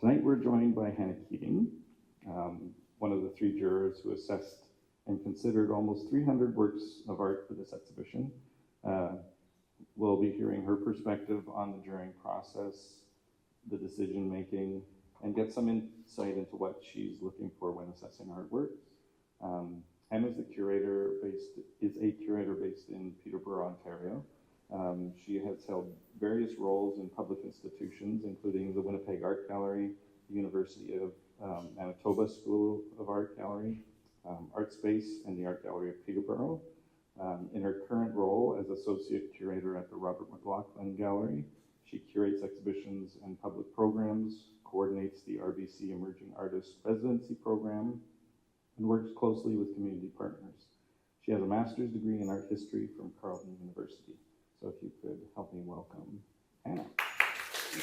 Tonight we're joined by Hannah Keating, one of the 3 jurors who assessed and considered almost 300 works of art for this exhibition. We'll be hearing her perspective on the jurying process, the decision making, and get some insight into what she's looking for when assessing artworks. Hannah is a curator based in Peterborough, Ontario. She has held various roles in public institutions, including the Winnipeg Art Gallery, the University of Manitoba School of Art Gallery, Art Space, and the Art Gallery of Peterborough. In her current role as associate curator at the Robert McLaughlin Gallery, she curates exhibitions and public programs, coordinates the RBC Emerging Artists Residency Program, and works closely with community partners. She has a master's degree in art history from Carleton University. So if you could help me welcome Hannah.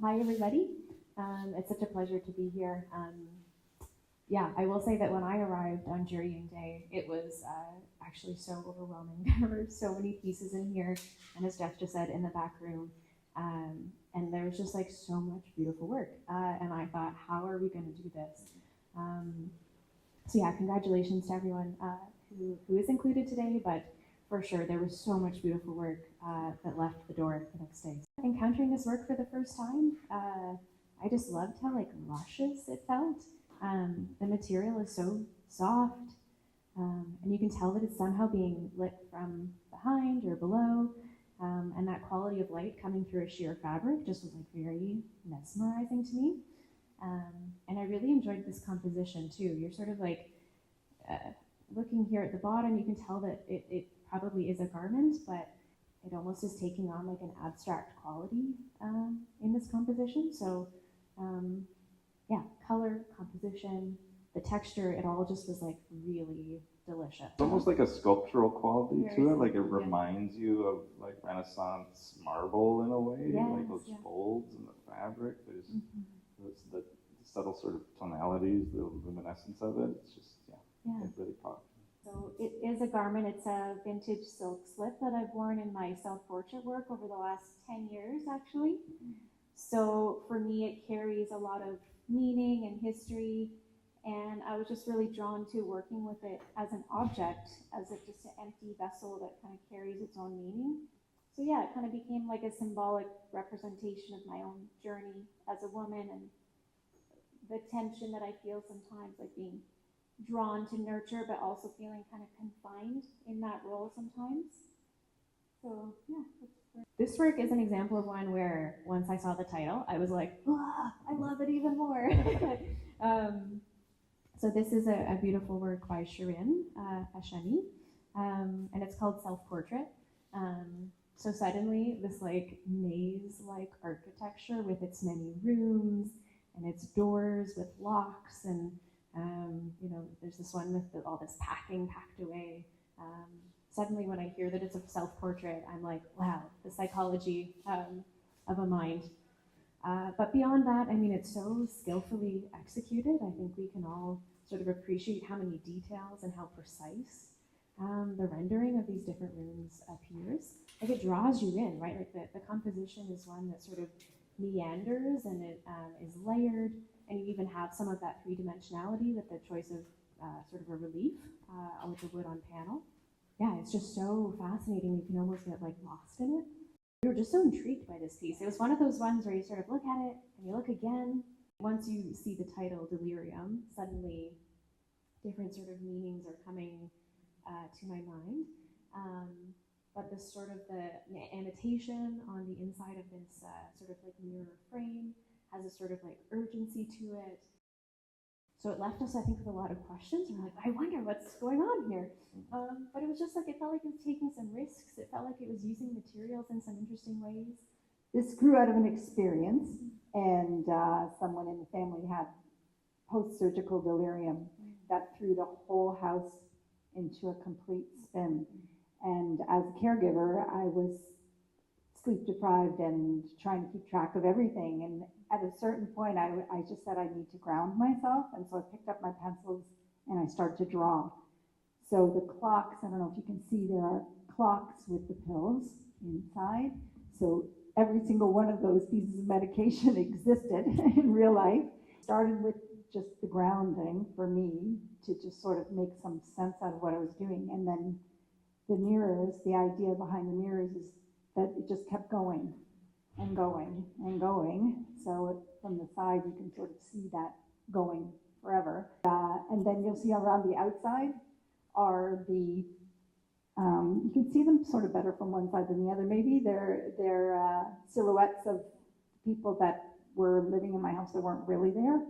Hi, everybody. It's such a pleasure to be here. Yeah, I will say that when I arrived on jurying day, it was actually so overwhelming. There were so many pieces in here, and as Jeff just said, in the back room. And there was just like so much beautiful work. And I thought, how are we going to do this? So yeah, congratulations to everyone who is included today, but for sure, there was so much beautiful work that left the door the next day. Encountering this work for the first time, I just loved how like luscious it felt. The material is so soft, and you can tell that it's somehow being lit from behind or below, and that quality of light coming through a sheer fabric just was like very mesmerizing to me. And I really enjoyed this composition too. You're sort of like looking here at the bottom, you can tell that it probably is a garment, but it almost is taking on like an abstract quality in this composition. So yeah, color, composition, the texture, it all just was like really delicious. It's almost like a sculptural quality to it, like it reminds you of like Renaissance marble in a way, like those folds in the fabric. There's the subtle sort of tonalities, the luminescence of it. It's just, it really popped. So it is a garment. It's a vintage silk slip that I've worn in my self-portrait work over the last 10 years, actually. So for me, it carries a lot of meaning and history, and I was just really drawn to working with it as an object, as just an empty vessel that kind of carries its own meaning. So yeah, it kind of became like a symbolic representation of my own journey as a woman, and the tension that I feel sometimes, like being drawn to nurture, but also feeling kind of confined in that role sometimes. So yeah. This work is an example of one where once I saw the title, I was like, I love it even more. So this is a beautiful work by Shirin Hashemi, and it's called Self-Portrait. So suddenly this like maze-like architecture with its many rooms and its doors with locks, and you know, there's this one with all this packing packed away. Suddenly when I hear that it's a self-portrait, I'm like, wow, the psychology of a mind. But beyond that, I mean, it's so skillfully executed. I think we can all sort of appreciate how many details and how precise the rendering of these different rooms appears. Like it draws you in, right? Like the composition is one that sort of meanders, and it is layered, and you even have some of that three-dimensionality with the choice of sort of a relief with the wood on panel. Yeah, it's just so fascinating. You can almost get like lost in it. We were just so intrigued by this piece. It was one of those ones where you sort of look at it and you look again. Once you see the title Delirium, suddenly different sort of meanings are coming to my mind. But this sort of the annotation on the inside of this sort of like mirror frame has a sort of like urgency to it. So it left us, I think, with a lot of questions. We're like, I wonder what's going on here. But it was just like, it felt like it was taking some risks. It felt like it was using materials in some interesting ways. This grew out of an experience, and someone in the family had post-surgical delirium that threw the whole house into a complete spin. And as a caregiver, I was sleep deprived and trying to keep track of everything. And at a certain point, I just said I need to ground myself. And so I picked up my pencils and I started to draw. So the clocks, I don't know if you can see, there are clocks with the pills inside. So every single one of those pieces of medication existed in real life. started with just the grounding for me to just sort of make some sense out of what I was doing. And then the mirrors, the idea behind the mirrors is that it just kept going and going and going. So from the side, you can sort of see that going forever. And then you'll see around the outside are the, you can see them sort of better from one side than the other. Maybe they're silhouettes of people that were living in my house that weren't really there.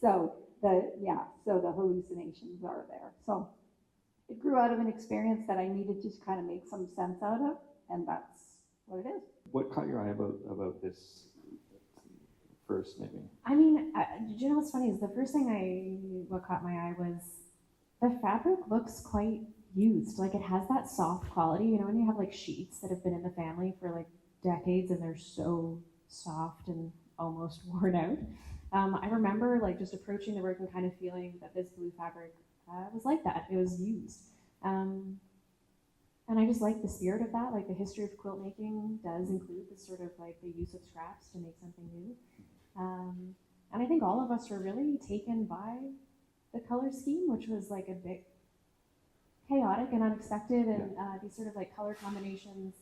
So the hallucinations are there. So it grew out of an experience that I needed to kind of make some sense out of, and that's what it is. What caught your eye about this first, maybe? I mean, you know what's funny is the first thing what caught my eye was the fabric looks quite used. Like it has that soft quality, you know, when you have like sheets that have been in the family for like decades and they're so soft and almost worn out. I remember like just approaching the work and kind of feeling that this blue fabric was like that. It was used. And I just like the spirit of that. Like the history of quilt making does include this sort of like the use of scraps to make something new. And I think all of us were really taken by the color scheme, which was like a bit chaotic and unexpected, and these sort of like color combinations.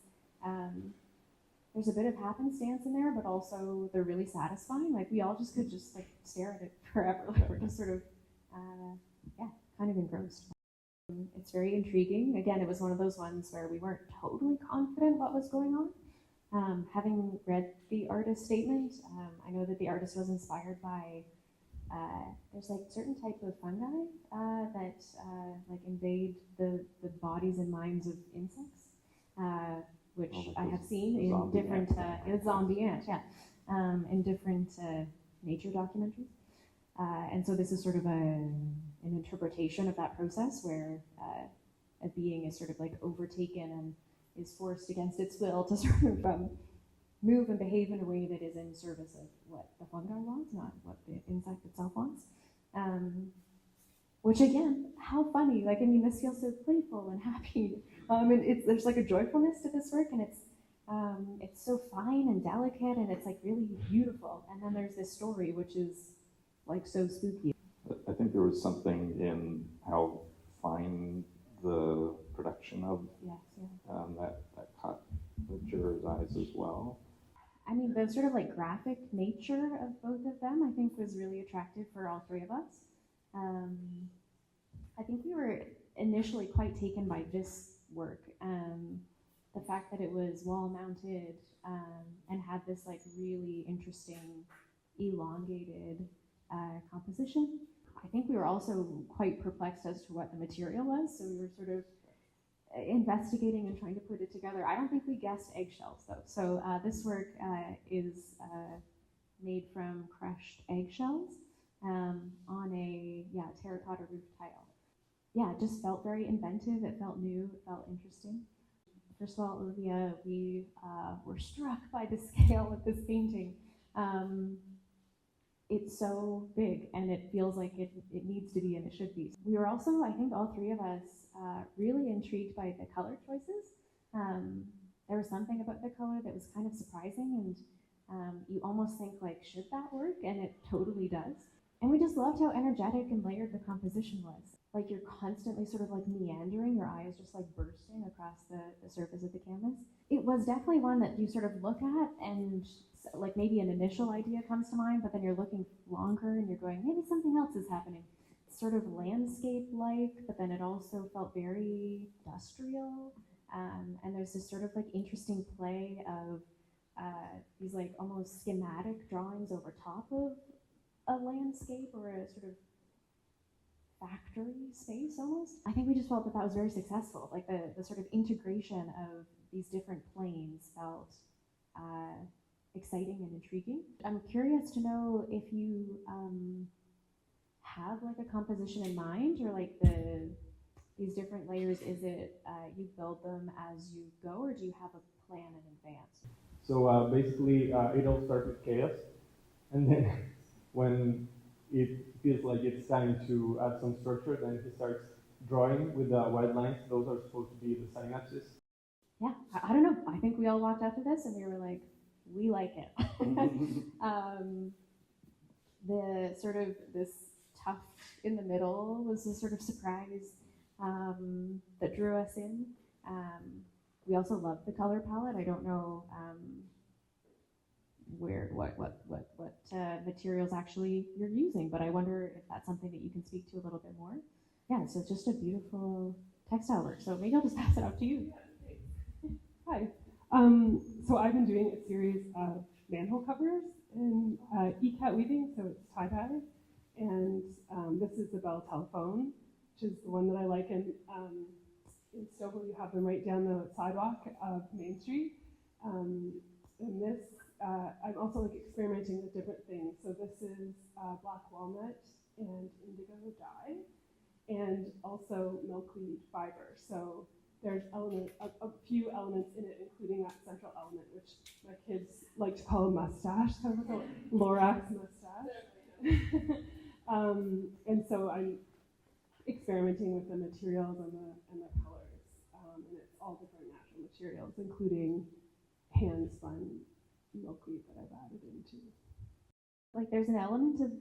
There's a bit of happenstance in there, but also they're really satisfying. Like we all just could just like stare at it forever. Like we're just sort of, kind of engrossed. It's very intriguing. Again, it was one of those ones where we weren't totally confident what was going on. Having read the artist statement, I know that the artist was inspired by, there's like certain type of fungi that like invade the bodies and minds of insects. Which I have seen in different, zombie ant, in different nature documentaries. And so this is sort of an interpretation of that process where a being is sort of like overtaken and is forced against its will to sort of move and behave in a way that is in service of what the fungi wants, not what the insect itself wants. Which again, how funny, like, I mean, this feels so playful and happy. And there's like a joyfulness to this work, and it's so fine and delicate, and it's like really beautiful. And then there's this story, which is like so spooky. I think there was something in how fine the production of that caught the jurors' eyes as well. I mean, the sort of like graphic nature of both of them, I think, was really attractive for all three of us. I think we were initially quite taken by this work. The fact that it was wall mounted and had this like really interesting elongated composition. I think we were also quite perplexed as to what the material was, so we were sort of investigating and trying to put it together. I don't think we guessed eggshells though. So this work is made from crushed eggshells on a terracotta roof tile. Yeah, it just felt very inventive. It felt new. It felt interesting. First of all, Olivia, we were struck by the scale of this painting. It's so big, and it feels like it needs to be, and it should be. We were also, I think all three of us, really intrigued by the color choices. There was something about the color that was kind of surprising, and you almost think like, should that work? And it totally does. And we just loved how energetic and layered the composition was. Like you're constantly sort of like meandering, your eye is just like bursting across the surface of the canvas. It was definitely one that you sort of look at and like maybe an initial idea comes to mind, but then you're looking longer and you're going, maybe something else is happening. It's sort of landscape-like, but then it also felt very industrial. And there's this sort of like interesting play of these like almost schematic drawings over top of a landscape or a sort of factory space almost. I think we just felt that was very successful. Like the sort of integration of these different planes felt exciting and intriguing. I'm curious to know if you have like a composition in mind, or like these different layers, is it you build them as you go, or do you have a plan in advance? So basically it all starts with chaos, and then when it feels like it's time to add some structure, then he starts drawing with the white lines. Those are supposed to be the synapses. Yeah, I don't know. I think we all walked after this and we were like, we like it. the sort of this tuft in the middle was the sort of surprise that drew us in. We also love the color palette. I don't know what materials actually you're using, but I wonder if that's something that you can speak to a little bit more. Yeah, so it's just a beautiful textile work. So maybe I'll just pass it out to you. Hi. So I've been doing a series of manhole covers in e-cat weaving, so it's tie-dye. And this is the Bell telephone, which is the one that I like. And in Stouffville, you have them right down the sidewalk of Main Street. And this, I'm also like experimenting with different things. So this is black walnut and indigo dye, and also milkweed fiber. So there's a few elements in it, including that central element, which my kids like to call a mustache, kind of like a Lorax mustache. And so I'm experimenting with the materials and the colors, and it's all different natural materials, including hand-spun milkweed that I've added into. Like there's an element of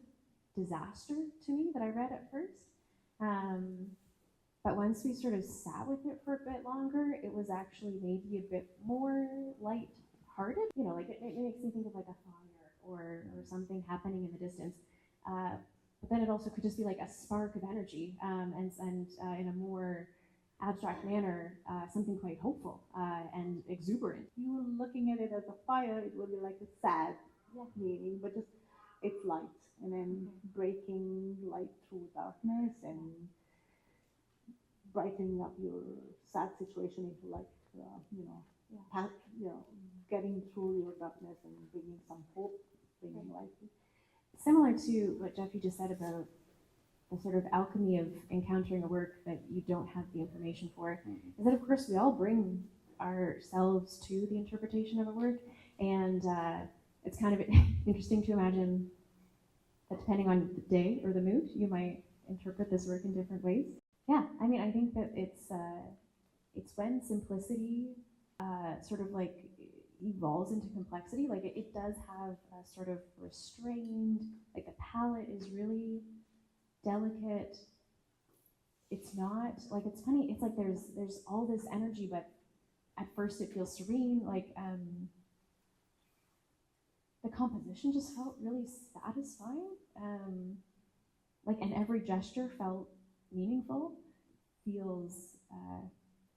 disaster to me that I read at first. But once we sort of sat with it for a bit longer, it was actually maybe a bit more light-hearted. You know, like it makes me think of like a fire or something happening in the distance. But then it also could just be like a spark of energy, and in a more abstract manner, something quite hopeful and exuberant. You were looking at it as a fire, it would be like a sad meaning, but just it's light, and then breaking light through darkness and brightening up your sad situation into like getting through your darkness and bringing some hope, bringing light. Similar to what Jeff, you just said about the sort of alchemy of encountering a work that you don't have the information for, is that of course we all bring ourselves to the interpretation of a work, and it's kind of interesting to imagine that depending on the day or the mood, you might interpret this work in different ways. Yeah, I mean, I think that it's when simplicity sort of like evolves into complexity. Like it does have a sort of restrained, like the palette is really delicate. It's not like, it's funny, it's like there's all this energy, but at first it feels serene. Like the composition just felt really satisfying. Like, and every gesture felt meaningful, feels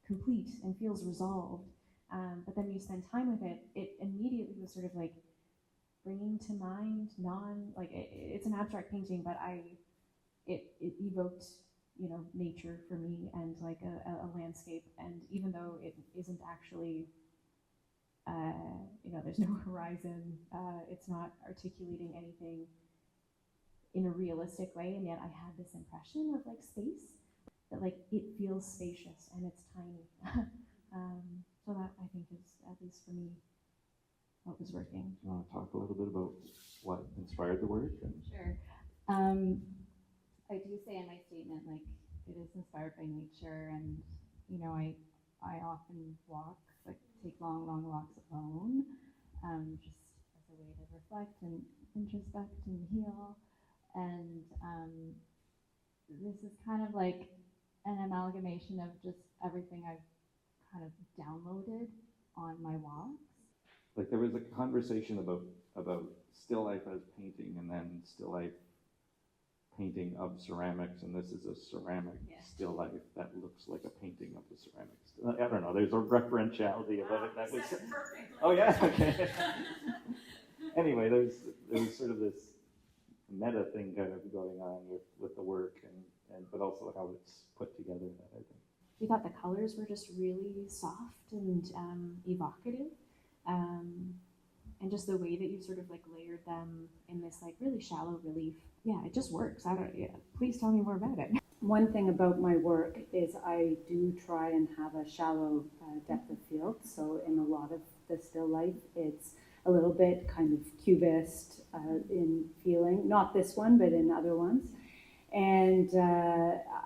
complete and feels resolved. But then you spend time with it, it immediately was sort of like bringing to mind it's an abstract painting, but it evoked, you know, nature for me, and like a landscape. And even though it isn't actually, you know, there's no horizon, it's not articulating anything in a realistic way, and yet I had this impression of like space, that like it feels spacious and it's tiny. So that I think is, at least for me, what was working. Do you want to talk a little bit about what inspired the work? Sure. I do say in my statement, like, it is inspired by nature, and you know, I often walk, like take long walks alone, just as a way to reflect and introspect and heal. And this is kind of like an amalgamation of just everything I've kind of downloaded on my walks. Like there was a conversation about still life as painting, and then still life painting of ceramics, and this is a ceramic still life that looks like a painting of the ceramics. I don't know, there's a referentiality about it that was perfect. Oh yeah, okay. Anyway, there was sort of this meta thing kind of going on with the work, and but also how it's put together, that I think. We thought the colors were just really soft and evocative, and just the way that you sort of like layered them in this like really shallow relief. Yeah, it just works. Please tell me more about it. One thing about my work is I do try and have a shallow depth of field. So in a lot of the still life, it's a little bit kind of cubist in feeling. Not this one, but in other ones. And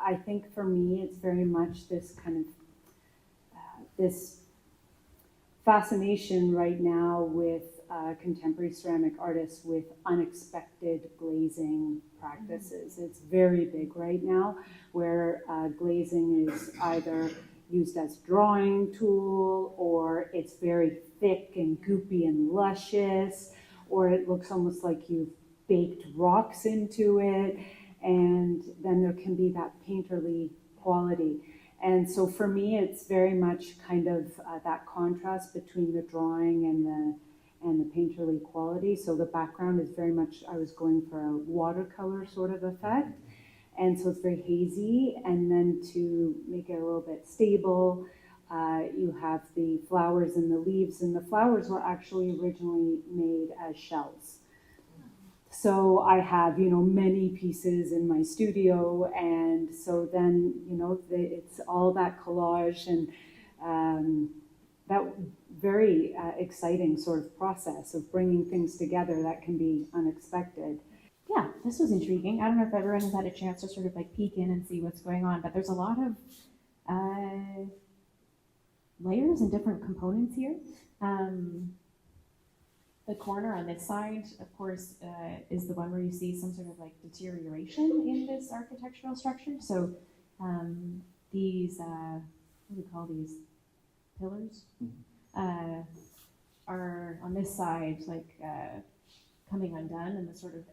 I think for me, it's very much this kind of this fascination right now with contemporary ceramic artists with unexpected glazing practices. It's very big right now, where glazing is either used as drawing tool, or it's very thick and goopy and luscious, or it looks almost like you've baked rocks into it, and then there can be that painterly quality. And so for me, it's very much kind of that contrast between the drawing and the painterly quality. So the background is very much, I was going for a watercolor sort of effect. And so it's very hazy. And then to make it a little bit stable, you have the flowers and the leaves. And the flowers were actually originally made as shells. So I have, many pieces in my studio, and so then, it's all that collage and that very exciting sort of process of bringing things together that can be unexpected. Yeah, this was intriguing. I don't know if everyone has had a chance to sort of like peek in and see what's going on, but there's a lot of layers and different components here. The corner on this side, of course, is the one where you see some sort of like deterioration in this architectural structure. So these, what do we call these, pillars, are on this side like coming undone, and the sort of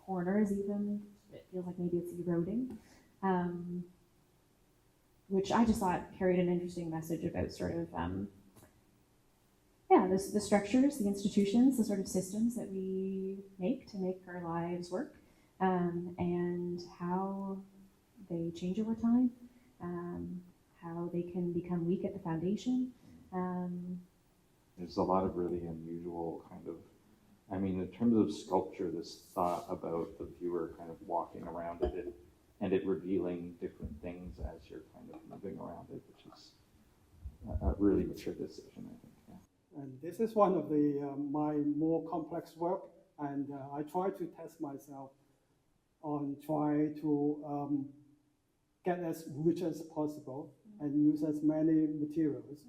corners even, it feels like maybe it's eroding, which I just thought carried an interesting message about sort of the structures, the institutions, the sort of systems that we make to make our lives work, and how they change over time, how they can become weak at the foundation. There's a lot of really unusual kind of, in terms of sculpture, this thought about the viewer kind of walking around it and it revealing different things as you're kind of moving around it, which is a really mature decision, I think. And this is one of my more complex work, and I try to test myself on trying to get as rich as possible and use as many materials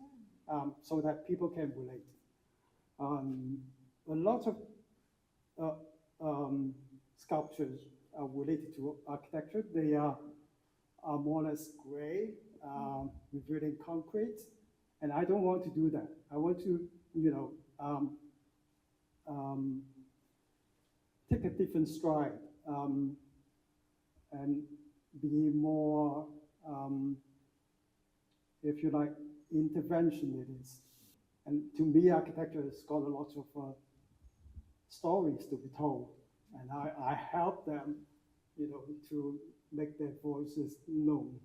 so that people can relate. A lot of sculptures are related to architecture. They are more or less gray, revealing concrete. And I don't want to do that. I want to, take a different stride and be more, if you like, interventionist. And to me, architecture has got a lot of stories to be told, and I help them, to make their voices known.